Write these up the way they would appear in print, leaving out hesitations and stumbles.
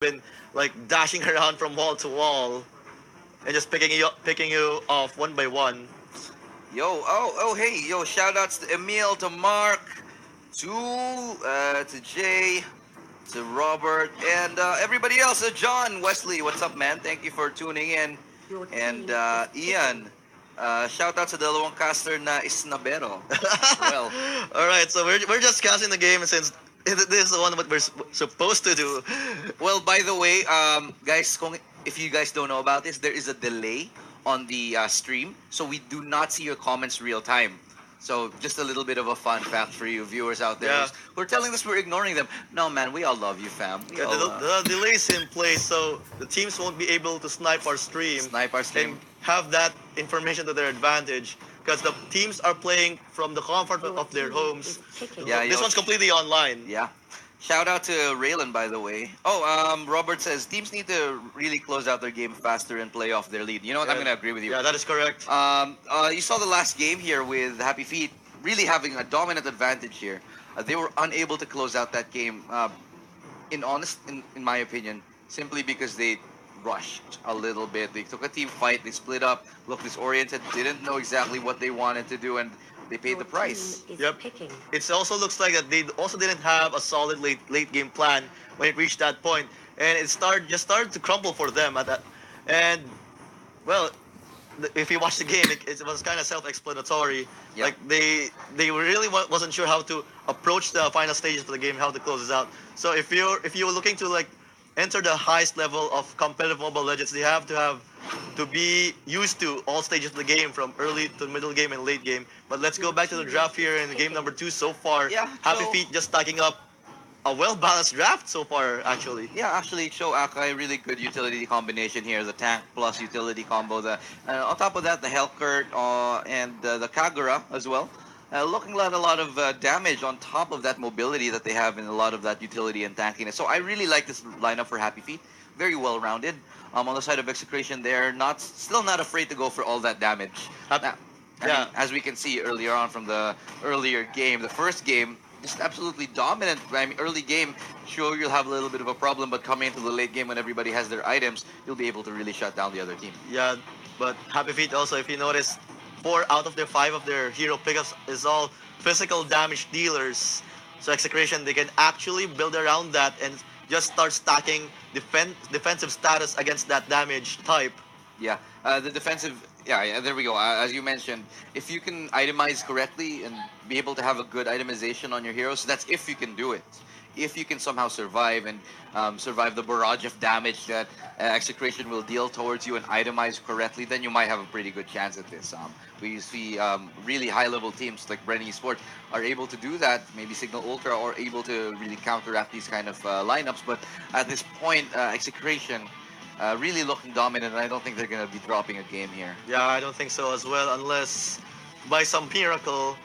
been like dashing around from wall to wall and just picking you off one by one. Yo, oh, hey, yo, shout outs to Emil, to Mark, to Jay, to Robert, and everybody else. John, Wesley, what's up, man? Thank you for tuning in. And Ian, shout out to the dalawang caster na isnabero. Well, All right, so we're just casting the game since this is the one what we're supposed to do. well, by the way, guys, if you guys don't know about this, there is a delay on the stream, so we do not see your comments real time. So just a little bit of a fun fact for you viewers out there Yeah. who are telling us we're ignoring them. No, man, we all love you, fam. We Yeah, all the delays in place, so the teams won't be able to snipe our stream snipe our stream. and have that information to their advantage. Because the teams are playing from the comfort of their homes. Yeah, This yo, one's completely online. Yeah. Shout out to Raylan, by the way. Oh, Robert says teams need to really close out their game faster and play off their lead. You know what? I'm Yeah. gonna agree with you. Yeah, that is correct. You saw the last game here with Happy Feet really having a dominant advantage here. They were unable to close out that game. In my opinion, simply because they rushed a little bit. They took a team fight. They split up, looked disoriented, didn't know exactly what they wanted to do, and they paid the price. Yep. It also looks like that they also didn't have a solid late game plan when it reached that point, and it started to crumble for them at that. And well, if you watch the game, it was kind of self-explanatory. Yep. Like they really wasn't sure how to approach the final stages of the game, how to close this out. So if you're looking to like enter the highest level of competitive Mobile Legends, they have to be used to all stages of the game from early to middle game and late game. But let's go back to the draft here in game number 2 so far. Yeah, Happy so- Feet just stacking up a well-balanced draft so far, actually. Yeah, actually, Show Akai, really good utility combination here. The tank plus utility combo. On top of that, the Hellcurt and the Kagura as well. Looking at a lot of damage on top of that mobility that they have in a lot of that utility and tankiness. So I really like this lineup for Happy Feet. Very well rounded. On the side of Execration, they're still not afraid to go for all that damage. Now, I Yeah. mean, as we can see earlier on from the earlier game, the first game, just absolutely dominant. I mean, early game, sure you'll have a little bit of a problem, but coming into the late game when everybody has their items, you'll be able to really shut down the other team. Yeah, but Happy Feet also, if you notice, 4 out of their 5 of their hero pickups is all physical damage dealers. So Execration, they can actually build around that and just start stacking defensive status against that damage type. Yeah, the defensive. Yeah, there we go. As you mentioned, if you can itemize correctly and be able to have a good itemization on your heroes, that's if you can do it. If you can somehow survive and survive the barrage of damage that Execration will deal towards you and itemize correctly, then you might have a pretty good chance at this. We see really high-level teams like Bren Esports are able to do that. Maybe Signal Ultra are able to really counteract these kind of lineups. But at this point, Execration really looking dominant, and I don't think they're going to be dropping a game here. Yeah, I don't think so as well, unless by some miracle,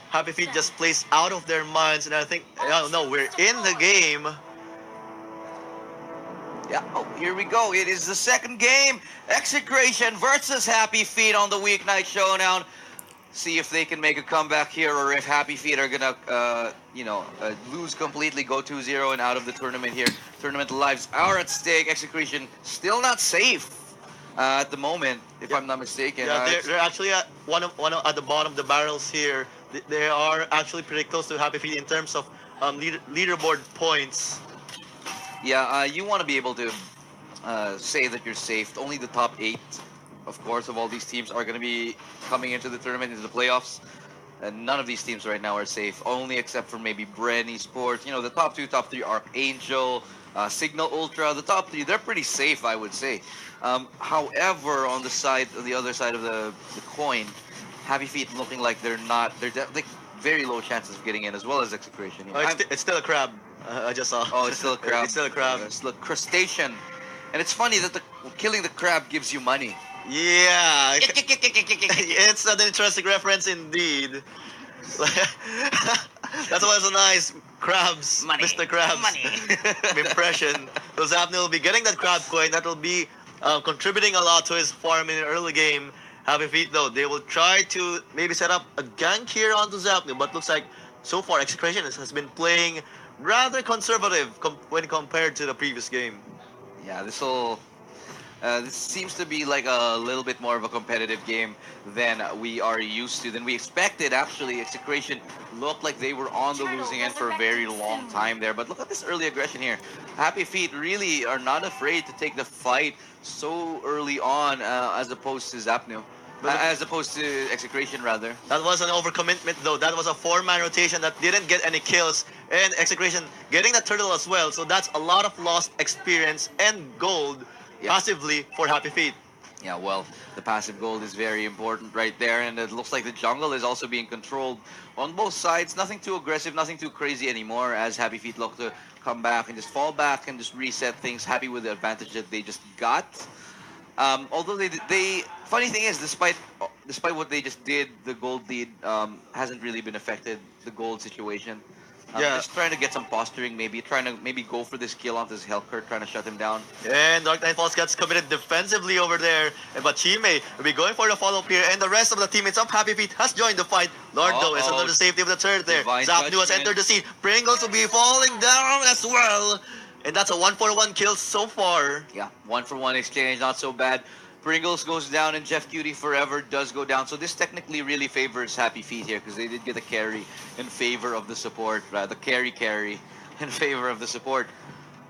Happy Feet just plays out of their minds, and I think, I don't know, we're in the game. Yeah, oh, here we go. It is the second game. Execration versus Happy Feet on the Weeknight Showdown. See if they can make a comeback here, or if Happy Feet are gonna, lose completely, go 2-0 and out of the tournament here. Tournament lives are at stake. Execration still not safe at the moment, if I'm not mistaken. Yeah, they're actually at at the bottom of the barrels here. They are actually pretty close to Happy Feet in terms of leaderboard points. Yeah, you want to be able to say that you're safe. Only the top 8, of course, of all these teams are going to be coming into the tournament, into the playoffs. And none of these teams right now are safe, only except for maybe Bren Esports. You know, the top 2, top 3 are Angel, Signal Ultra. The top 3, they're pretty safe, I would say. However, on the other side of the coin, Happy Feet looking like they're like very low chances of getting in, as well as Execration. It's still a crab. I just saw. Oh, it's still a crab. It's still a crab. It's a crustacean. And it's funny that killing the crab gives you money. Yeah. It's an interesting reference indeed. That's why it's a nice crabs, Money. Mr. Krabs Money. impression. So Zapney will be getting that crab coin. That will be contributing a lot to his farm in the early game. Happy Feet though, they will try to maybe set up a gank here onto Zapney, but looks like so far Execration has been playing rather conservative when compared to the previous game. Yeah, this seems to be like a little bit more of a competitive game than we are used to, than we expected. Actually, Execration looked like they were on the losing end for a very long time there. But look at this early aggression here. Happy Feet really are not afraid to take the fight so early on, as opposed to Zapnu. But As opposed to Execration, rather. that was an overcommitment though. That was a four-man rotation that didn't get any kills, and Execration getting the turtle as well. So that's a lot of lost experience and gold Yep. passively for Happy Feet. Yeah, well, the passive gold is very important right there, and it looks like the jungle is also being controlled on both sides. Nothing too aggressive, nothing too crazy anymore, as Happy Feet look to come back and just fall back and just reset things, happy with the advantage that they just got. Although they funny thing is, despite what they just did, the gold lead hasn't really been affected. The gold situation. Yeah. Just trying to get some posturing, maybe trying to maybe go for this kill onto this Hellcurt, trying to shut him down. And Dark Knight Falls gets committed defensively over there. But Chime will be going for the follow-up here. And the rest of the teammates of Happy Feet has joined the fight. Lordo is Uh-oh. under the safety of the turret there. Divine Zapnu has Judgment. entered the scene. Pringles will be falling down as well. And that's a 1-for-1 kill so far. Yeah, 1-for-1 exchange, not so bad. Pringles goes down and Jeff Cutie Forever does go down. So this technically really favors Happy Feet here because they did get a carry in favor of the support. The carry in favor of the support.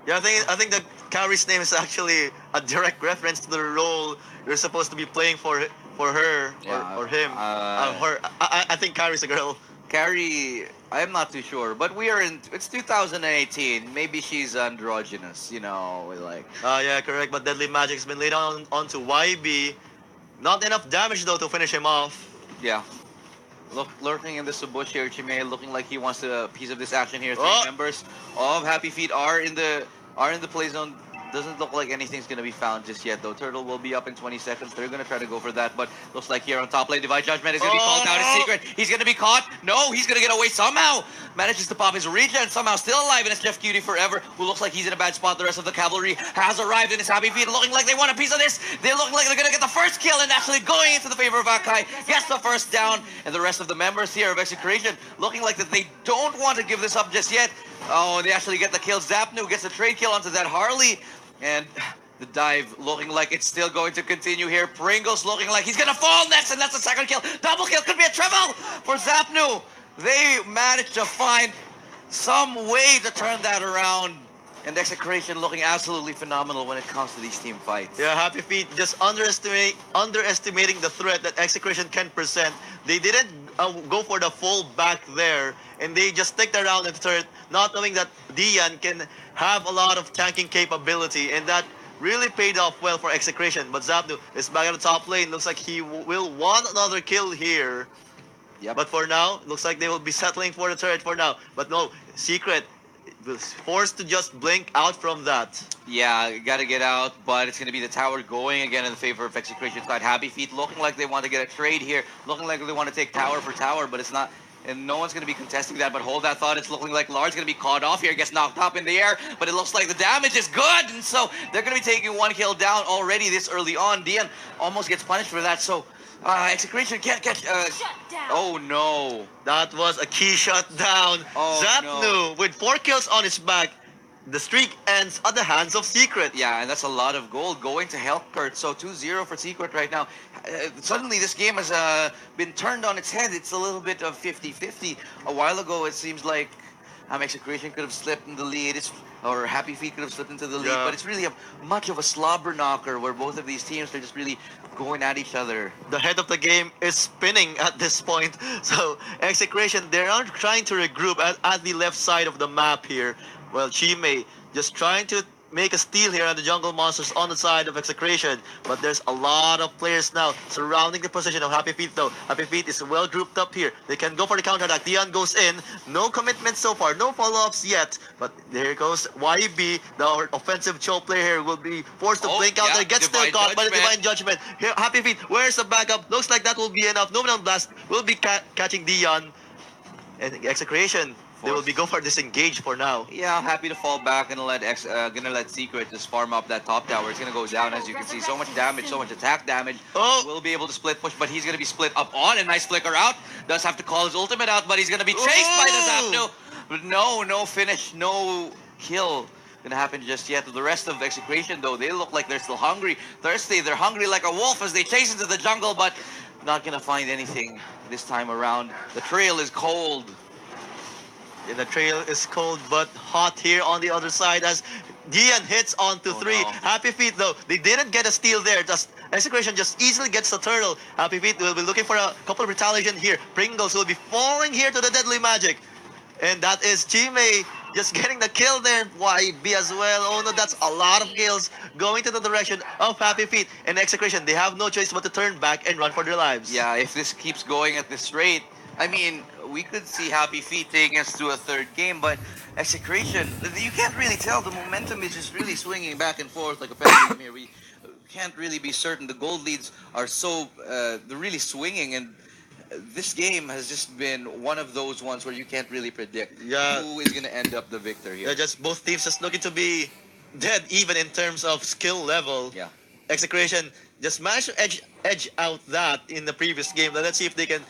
Yeah, I think the carry's name is actually a direct reference to the role you're supposed to be playing for her Yeah, or him. Her. I think carry's a girl. Carry, I'm not too sure, but it's 2018. Maybe she's androgynous, like. Yeah, correct. But Deadly Magic's been laid on onto YB. Not enough damage though to finish him off. Yeah. Lurking in this bush here, Chime looking like he wants a piece of this action here. Three Oh. members of Happy Feet are in the play zone. Doesn't look like anything's gonna be found just yet though. Turtle will be up in 20 seconds. They're gonna try to go for that, but looks like here on top lane, Divine Judgment is gonna be called out. It's secret. He's gonna be caught. No, he's gonna get away somehow. Manages to pop his regen, somehow still alive, and it's Jeff Cutie Forever, who looks like he's in a bad spot. The rest of the cavalry has arrived in his Happy Feet, looking like they want a piece of this. They look like they're gonna get the first kill, and actually going into the favor of Akai gets the first down, and the rest of the members here of Execration looking like that they don't want to give this up just yet. Oh, they actually get the kill. Zapnu gets a trade kill onto that Harley. And the dive looking like it's still going to continue here. Pringles looking like he's going to fall next, and that's the second kill. Double kill could be a triple for Zapnu. They managed to find some way to turn that around. And Execration looking absolutely phenomenal when it comes to these team fights. Yeah, Happy Feet just underestimating the threat that Execration can present. They didn't go for the full back there, and they just sticked around in the turret, not knowing that Dian can have a lot of tanking capability, and that really paid off well for Execration. But Zapnu is back at the top lane. Looks like he will want another kill here. Yep. But for now, looks like they will be settling for the turret for now. But no, Secret was forced to just blink out from that. Yeah, got to get out, but it's going to be the tower going again in the favor of Execration side. Happy Feet looking like they want to get a trade here, looking like they want to take tower for tower, but it's not. And no one's going to be contesting that, but hold that thought. It's looking like Lard's going to be caught off here, gets knocked up in the air, but it looks like the damage is good, and so they're going to be taking one kill down already this early on. Dian almost gets punished for that, so Execration can't catch... oh, no. That was a key shutdown. Oh, Zapnu with 4 kills on his back. The streak ends at the hands of Secret. Yeah, and that's a lot of gold going to Hellcurt. So 2-0 for Secret right now. Suddenly this game has been turned on its head. It's a little bit of 50-50. A while ago, it seems like Execration could have slipped in the lead, or Happy Feet could have slipped into the lead, Yeah. but it's really much of a slobber knocker where both of these teams are just really going at each other. The head of the game is spinning at this point. So Execration, they're not trying to regroup at the left side of the map here. Well, Chime just trying to make a steal here on the jungle monsters on the side of Execration. But there's a lot of players now surrounding the position of Happy Feet though. Happy Feet is well grouped up here. They can go for the counter attack. Dian goes in. No commitment so far. No follow-ups yet. But there goes YB. The offensive choke player here will be forced to blink out yeah, there. Gets still Divine caught by the Judgment. Divine Judgment. Here, Happy Feet, where's the backup? Looks like that will be enough. No on blast will be catching Dian. And Execration, they will be go for disengage for now. Yeah, happy to fall back and gonna let Secret just farm up that top tower. It's gonna go down, as you can see. So much damage, so much attack damage. Oh! Will be able to split push, but he's gonna be split up on. A nice flicker out. Does have to call his ultimate out, but he's gonna be chased by the Ooh! Zapnu. But no finish, no kill going to happen just yet. The rest of Execration, though, they look like they're still hungry, thirsty. They're hungry like a wolf as they chase into the jungle, but not going to find anything this time around. The trail is cold. Yeah, the trail is cold but hot here on the other side as Gian hits onto Oh, three. no. Happy Feet though, they didn't get a steal there. Just Execration just easily gets the turtle. Happy Feet will be looking for a couple of retaliation here. Pringles will be falling here to the deadly magic. And that is Chime just getting the kill there. YB as well. Oh no, that's a lot of kills going to the direction of Happy Feet. And Execration, they have no choice but to turn back and run for their lives. Yeah, if this keeps going at this rate, I mean, we could see Happy Feet taking us to a third game, but Execration, you can't really tell. The momentum is just really swinging back and forth like a pendulum here. We can't really be certain. The gold leads are so, they're really swinging, and this game has just been one of those ones where you can't really predict Yeah. who is going to end up the victor here. Yeah, just both teams just looking to be dead even in terms of skill level. Yeah. Execration just managed to edge out that in the previous game. Let's see if they can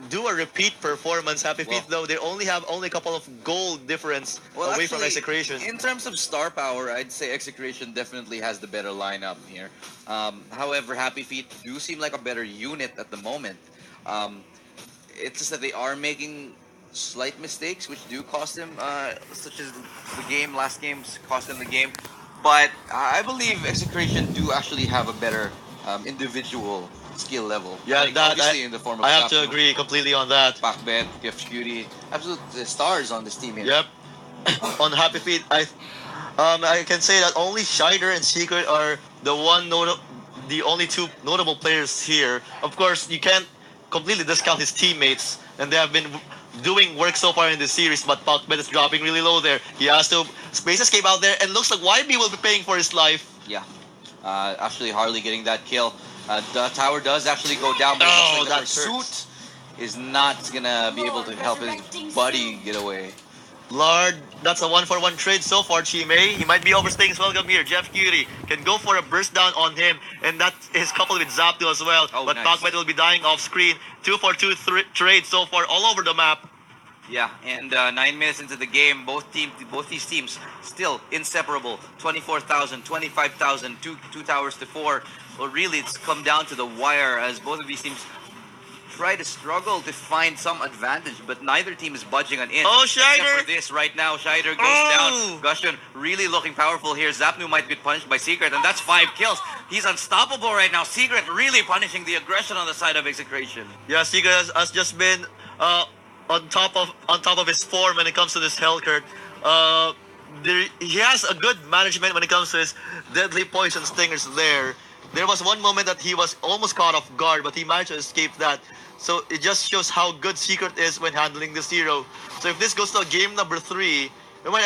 do a repeat performance. Happy Feet though, they only have a couple of gold difference away from actually, Execration. in terms of star power, I'd say Execration definitely has the better lineup here. However, Happy Feet do seem like a better unit at the moment. It's just that they are making slight mistakes, which do cost them, such as last game's cost them the game. But I believe Execration do actually have a better individual skill level. Yeah, Like, that obviously in the form of I have to Zapno, agree completely on that. Pacbet, Gift Cutie, absolute stars on this team here. Yep. On Happy Feet, I can say that only Shider and Secret are the only two notable players here. Of course, you can't completely discount his teammates, and they have been doing work so far in this series. But Pacbet is dropping really low there. He has to space escape out there, and looks like YB will be paying for his life. Yeah. Actually, Harley getting that kill. The tower does actually go down, but it looks like the that pursuit is not gonna be able to help his buddy get away. Lord, that's a 1-for-1 trade so far, Chime. He might be overstaying his welcome here. Jeff Curie can go for a burst down on him, and that is coupled with Zapdo as well. Oh, but nice. Pacbet will be dying off screen. 2-for-2 trade so far all over the map. Yeah, and 9 minutes into the game, both these teams still inseparable. 24,000, 25,000, two towers to 4. Well, really, it's come down to the wire as both of these teams try to struggle to find some advantage, but neither team is budging an inch. Oh, Except Shider! for this right now, Shider goes Oh! down. Gushun really looking powerful here. Zapnu might get punished by Secret, and that's 5 kills. He's unstoppable right now. Secret really punishing the aggression on the side of Execration. Yeah, Siga has just been on top of his form when it comes to this Hellcurt. He has a good management when it comes to his deadly poison stingers there. There was one moment that he was almost caught off guard, but he managed to escape that. So it just shows how good Secret is when handling this hero. So if this goes to game number 3, we might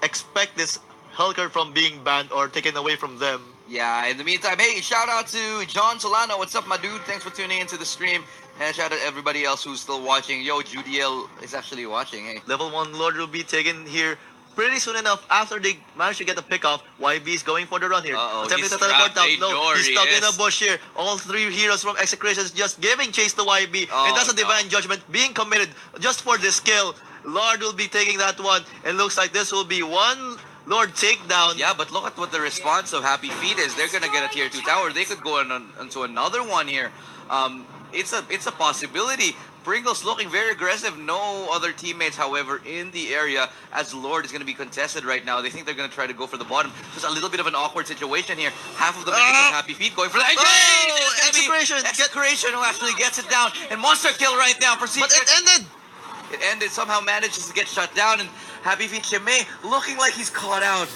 expect this Hellcurt from being banned or taken away from them. Yeah, in the meantime, hey, shout out to John Solano. What's up, my dude? Thanks for tuning into the stream. And shout out to everybody else who's still watching. Yo, Judiel is actually watching, hey. Level 1 Lord will be taken here pretty soon enough after they manage to get the pick off. YB is going for the run here. Attempting he's to teleport trapped. out. No, Door, he's he stuck in is. a bush here. All 3 heroes from Execration is just giving chase to YB. Oh, and that's a no. divine judgment being committed just for this kill. Lord will be taking that one. And looks like this will be one Lord takedown. Yeah, but look at what the response of Happy Feet is. They're gonna get a tier 2 tower. They could go into another one here. It's a possibility. Pringle's looking very aggressive. No other teammates, however, in the area as Lord is going to be contested right now. They think they're going to try to go for the bottom. Just a little bit of an awkward situation here. Half of the members of Happy Feet going for the Execration! Execration who actually gets it down. And monster kill right now for Secret. But it ended! It ended. Somehow manages to get shut down. And Happy Feet Chime looking like he's caught out.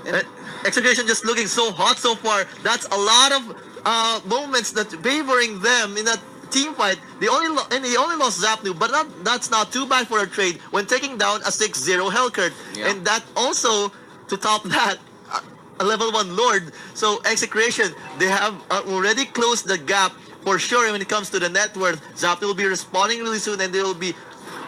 And Execration just looking so hot so far. That's a lot of moments that favoring them in that team fight. They only lost Zapnu, but that's not too bad for a trade when taking down a 6-0 Hellcurt. Yeah. And that also, to top that, a level 1 Lord. So Execration, they have already closed the gap for sure when it comes to the net worth. Zapnu will be responding really soon, and they will be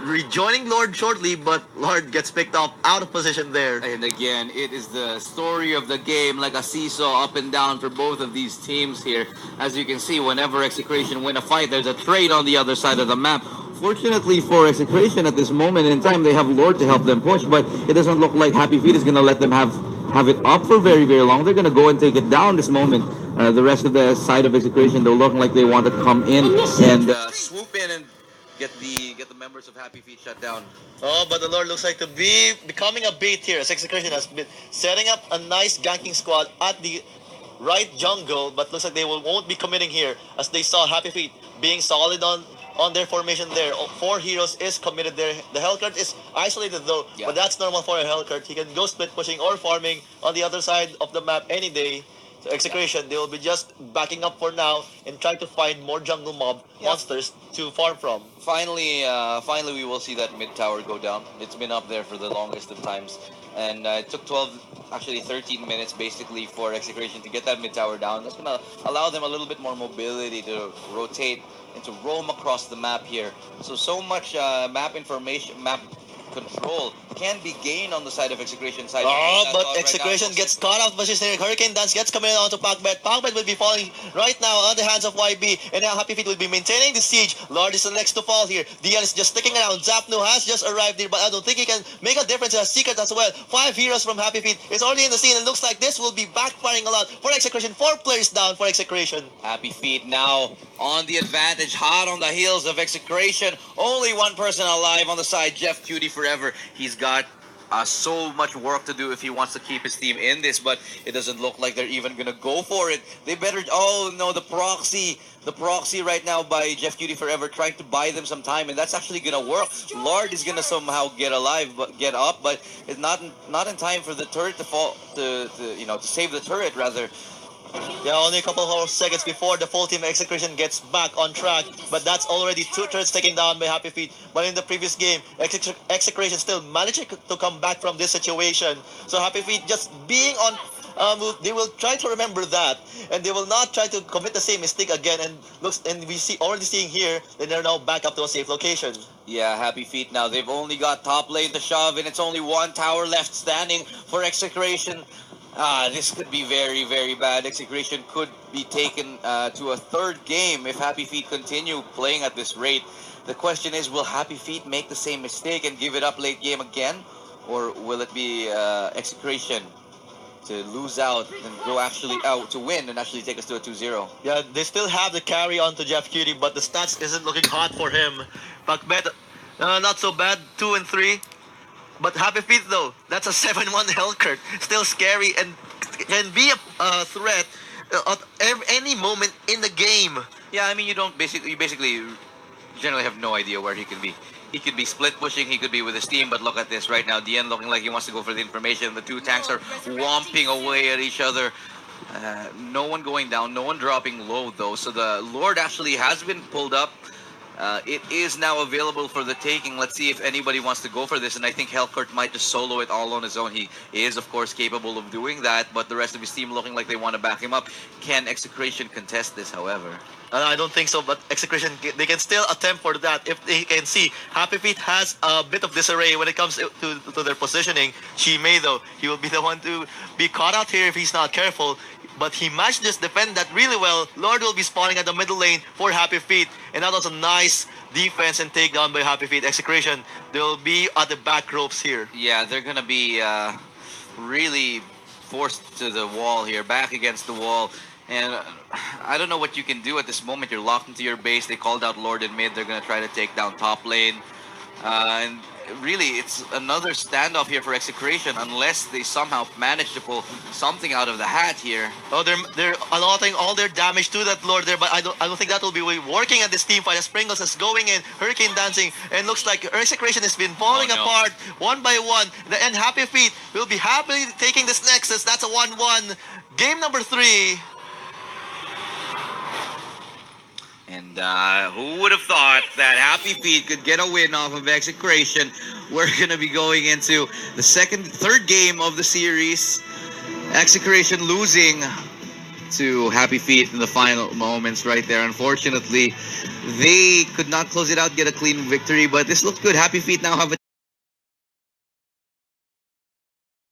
rejoining Lord shortly, but Lord gets picked up out of position there. And again, it is the story of the game, like a seesaw up and down for both of these teams here. As you can see, whenever Execration win a fight, there's a trade on the other side of the map. Fortunately for Execration at this moment in time, they have Lord to help them push, but it doesn't look like Happy Feet is going to let them have have it up for very, very long. They're going to go and take it down this moment. The rest of the side of Execration, they're looking like they want to come in and Swoop in and get the members of Happy Feet shut down. Oh, but the Lord looks like to be becoming a bait here as Execration has been setting up a nice ganking squad at the right jungle, but looks like they won't be committing here as they saw Happy Feet being solid on their formation there. Four heroes is committed there. The Hellcurt is isolated though, Yeah. but that's normal for a Hellcurt. He can go split pushing or farming on the other side of the map any day. So Execration, they will be just backing up for now and trying to find more jungle mob monsters to farm from. Finally, we will see that mid tower go down. It's been up there for the longest of times, and it took 12, actually 13 minutes basically for Execration to get that mid tower down. That's gonna allow them a little bit more mobility to rotate and to roam across the map here. So much map information, map control can be gained on the side of Execration side. Oh, That's but all right Execration now. gets caught out position. Hurricane Dance gets coming onto Pacbet. Pacbet will be falling right now on the hands of YB. And now Happy Feet will be maintaining the siege. Lord is the next to fall here. Dian is just sticking around. Zapnu has just arrived here, but I don't think he can make a difference. He has Secret as well. 5 heroes from Happy Feet is already in the scene and looks like this will be backfiring a lot for Execration. 4 players down for Execration. Happy Feet now on the advantage, hot on the heels of Execration. Only one person alive on the side, Jeff Cutie Forever. He's got so much work to do if he wants to keep his team in this, but it doesn't look like they're even gonna go for it. They better. Oh no, the proxy right now by Jeff Cutie Forever trying to buy them some time, and that's actually gonna work. Lord is gonna somehow get up, but it's not in time for the turret to fall to save the turret rather. Yeah, only a couple of seconds before the full team Execration gets back on track, but that's already 2 turrets taken down by Happy Feet. But in the previous game, Execration still managed to come back from this situation. So Happy Feet just being on they will try to remember that, and they will not try to commit the same mistake again. And we see already seeing here that they're now back up to a safe location. Yeah, Happy Feet now. They've only got top lane to shove, and it's only one tower left standing for Execration. This could be very, very bad. Execration could be taken to a third game if Happy Feet continue playing at this rate. The question is, will Happy Feet make the same mistake and give it up late game again? Or will it be Execration to lose out and go actually out to win and actually take us to a 2-0? Yeah, they still have the carry on to Jeff Cutie, but the stats isn't looking hot for him. Pacbet, not so bad, 2 and 3. But Happy Feet though, that's a 7-1 Hellcurt. Still scary and can be a threat at any moment in the game. Yeah, I mean, you basically generally have no idea where he can be. He could be split pushing, he could be with his team, but look at this right now. DN looking like he wants to go for the information. The two tanks are whomping away at each other. No one going down, no one dropping low though. So the Lord actually has been pulled up. It is now available for the taking. Let's see if anybody wants to go for this. And I think Hellcurt might just solo it all on his own. He is, of course, capable of doing that. But the rest of his team looking like they want to back him up. Can Execration contest this, however? I don't think so, but Execration, they can still attempt for that if they can see. Happy Feet has a bit of disarray when it comes to their positioning. Chimay, though, he will be the one to be caught out here if he's not careful. But he managed to just defend that really well. Lord will be spawning at the middle lane for Happy Feet. And that was a nice defense and takedown by Happy Feet. Execration, they'll be at the back ropes here. Yeah, they're going to be really forced to the wall here, back against the wall. And I don't know what you can do at this moment. You're locked into your base. They called out Lord in mid. They're going to try to take down top lane. And really, it's another standoff here for Execration unless they somehow manage to pull something out of the hat here. Oh, they're allotting all their damage to that Lord there, but I don't think that will be working at this team fight. As Pringles is going in, Hurricane dancing, and looks like Execration has been falling apart one by one. And Happy Feet will be happily taking this Nexus. That's a 1-1. Game number 3. And who would have thought that Happy Feet could get a win off of Execration? We're going to be going into the third game of the series. Execration losing to Happy Feet in the final moments right there. Unfortunately, they could not close it out, get a clean victory, but this looked good. Happy Feet now have a